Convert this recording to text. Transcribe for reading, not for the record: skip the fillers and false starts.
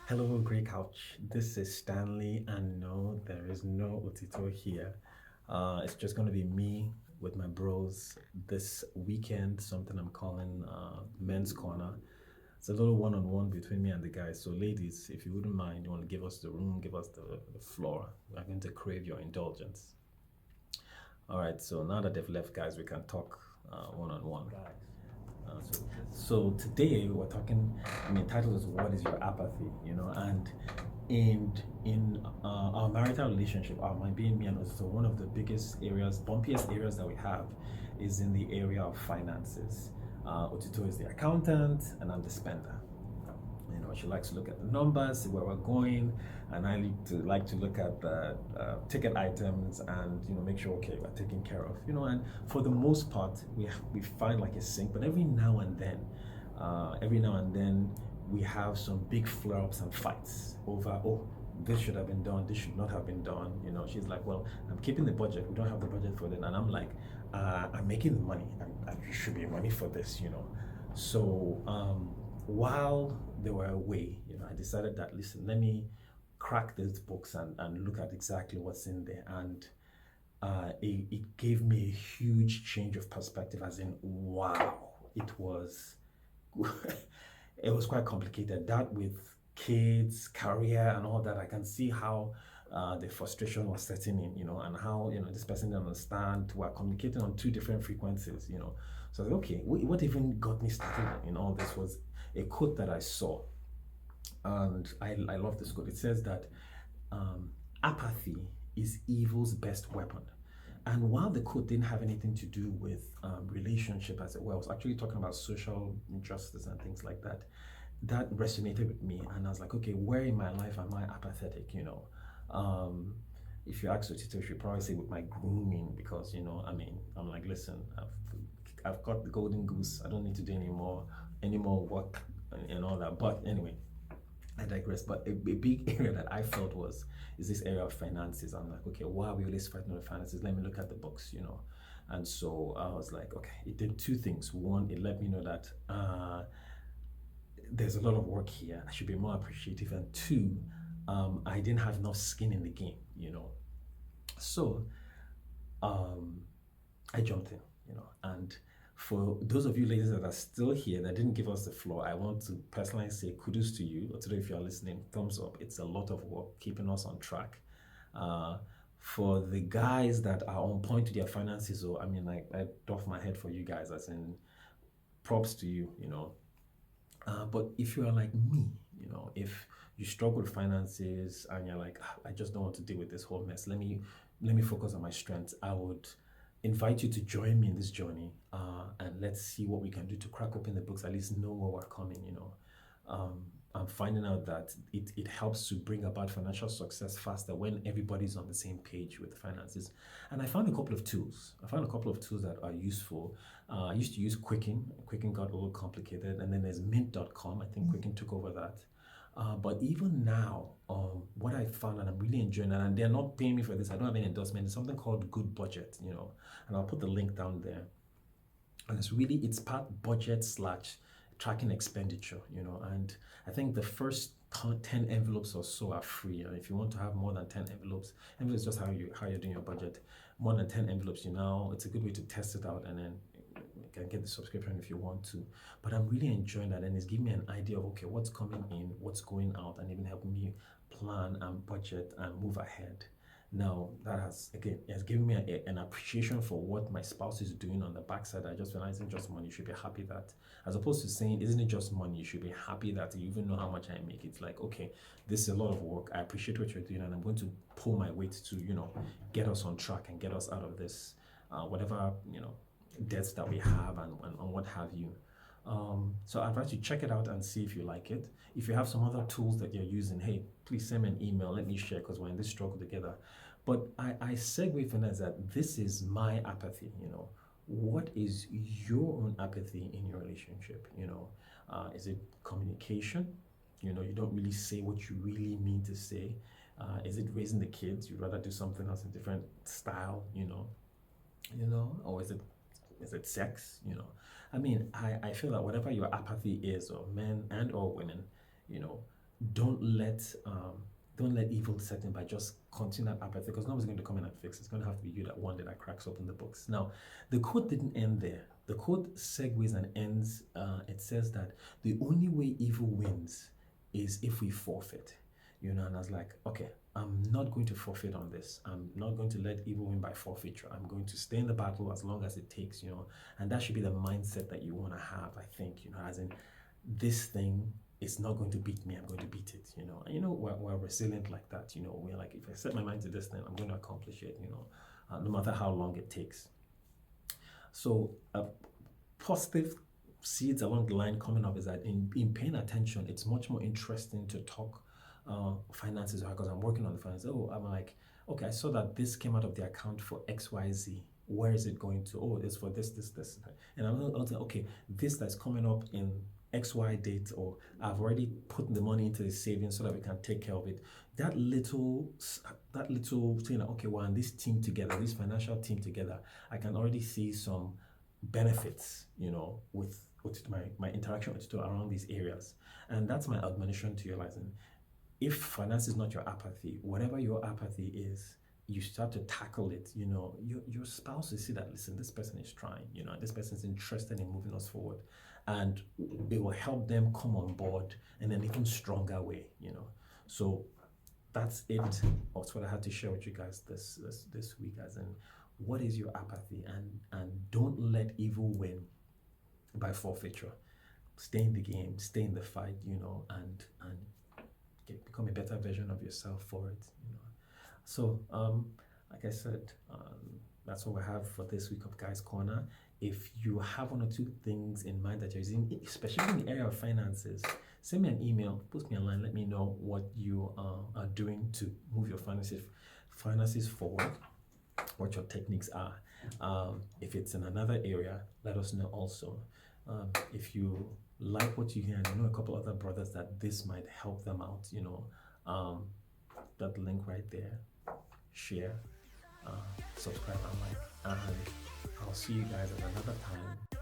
Hello, Grey Couch. This is Stanley, and no, there is no Otito here. It's just going to be me with my bros this weekend, something I'm calling Men's Corner. It's a little one on one between me and the guys. So, ladies, if you wouldn't mind, you want to give us the room, give us the floor. We're going to crave your indulgence. All right, so now that they've left, guys, we can talk one on one. So today we're talking. I mean, title is "What is your apathy?" And in our marital relationship, my being me and also one of the biggest areas, bumpiest areas that we have, is in the area of finances. Otito is the accountant, and I'm the spender. She likes to look at the numbers, see where we're going, and I like to look at the ticket items and make sure okay we're taken care of. And for the most part we find like a sync, but every now and then we have some big flare-ups and fights over this should have been done, this should not have been done. She's like, well, I'm keeping the budget, we don't have the budget for it, and I'm like, I'm making the money, and you should be money for this. So while they were away, I decided that listen, let me crack these books and look at exactly what's in there. And it gave me a huge change of perspective, as in, wow, it was it was quite complicated. That with kids, career, and all that, I can see how the frustration was setting in, and how this person didn't understand. We're communicating on two different frequencies. So I was like, okay, what even got me started in all this was a quote that I saw, and I love this quote. It says that apathy is evil's best weapon. And while the quote didn't have anything to do with relationship as it were, I was actually talking about social injustice and things like that. That resonated with me, and I was like, okay, where in my life am I apathetic? Um, if you ask Otito, she probably say with my grooming, because I mean, I'm like, listen, I've got the golden goose. I don't need to do any more work and all that. But anyway, I digress. But a big area that I felt is this area of finances. I'm like, okay, why are we always fighting over finances? Let me look at the books. And so I was like, okay, it did two things. One, it let me know that there's a lot of work here. I should be more appreciative. And two, I didn't have enough skin in the game. So um, I jumped in. And for those of you ladies that are still here that didn't give us the floor, I want to personally say kudos to you. Or today, if you are listening, thumbs up. It's a lot of work keeping us on track. Uh, for the guys that are on point to their finances, I mean, I doff my head for you guys, as in props to you. But if you are like me, if you struggle with finances and you're like, "Ah, I just don't want to deal with this whole mess. Let me focus on my strengths." I would invite you to join me in this journey, and let's see what we can do to crack open the books. At least know where we're coming. I'm finding out that it helps to bring about financial success faster when everybody's on the same page with finances. And I found a couple of tools. That are useful. I used to use Quicken. Quicken got a little complicated. And then there's Mint.com. I think Quicken took over that. But even now, what I found, and I'm really enjoying it, and they're not paying me for this, I don't have any endorsement, it's something called Good Budget. And I'll put the link down there. And it's part budget slash tracking expenditure. And I think the first 10 envelopes or so are free. And if you want to have more than 10 envelopes is just how you're doing your budget. More than 10 envelopes, it's a good way to test it out, and then you can get the subscription if you want to. But I'm really enjoying that, and it's giving me an idea of okay, what's coming in, what's going out, and even helping me plan and budget and move ahead. Now that has given me an appreciation for what my spouse is doing on the backside. I just realized it's just money. You should be happy that, as opposed to saying, isn't it just money? You should be happy that you even know how much I make. It's like, okay, this is a lot of work. I appreciate what you're doing, and I'm going to pull my weight to get us on track and get us out of this whatever debts that we have, and what have you. So I'd like you to check it out and see if you like it. If you have some other tools that you're using, hey, please send me an email. Let me share, because we're in this struggle together. But I segue from that this is my apathy. What is your own apathy in your relationship? Is it communication? You don't really say what you really mean to say. Is it raising the kids? You'd rather do something else, in different style. Or is it sex? I mean, I feel that whatever your apathy is, or men and or women, you know, don't let evil set in by just continue that apathy, because nobody's going to come in and fix it. It's going to have to be you that one day that cracks open the books. Now, the quote didn't end there. The quote segues and ends. It says that the only way evil wins is if we forfeit. And I was like, okay, I'm not going to forfeit on this. I'm not going to let evil win by forfeiture. I'm going to stay in the battle as long as it takes. And that should be the mindset that you want to have. I think, as in, this thing, it's not going to beat me, I'm going to beat it, And we're resilient like that, We're like, if I set my mind to this thing, I'm going to accomplish it, no matter how long it takes. So, positive seeds along the line coming up is that in paying attention, it's much more interesting to talk finances, because I'm working on the finances. I'm like, okay, I saw that this came out of the account for XYZ. Where is it going to? Oh, it's for this. And I'm also, okay, this that's coming up in XY date, or I've already put the money into the savings so that we can take care of it. That little thing, okay, we're on this team together, this financial team together. I can already see some benefits, with my interaction with you around these areas. And that's my admonition to you, Lizen. If finance is not your apathy, whatever your apathy is, you start to tackle it. Your spouse will see that, listen, this person is trying, this person is interested in moving us forward, and it will help them come on board in an even stronger way. So that's it. That's what I had to share with you guys this week, as in, what is your apathy, and don't let evil win by forfeiture. Stay in the game, stay in the fight, and become a better version of yourself for it. So, like I said, that's what we have for this week of Guys Corner. If you have one or two things in mind that you're using, especially in the area of finances, send me an email, post me online, let me know what you are doing to move your finances forward, what your techniques are. If it's in another area, let us know also. If you like what you hear, and you know a couple other brothers that this might help them out, that link right there, share, subscribe, and like, and I'll see you guys at another time.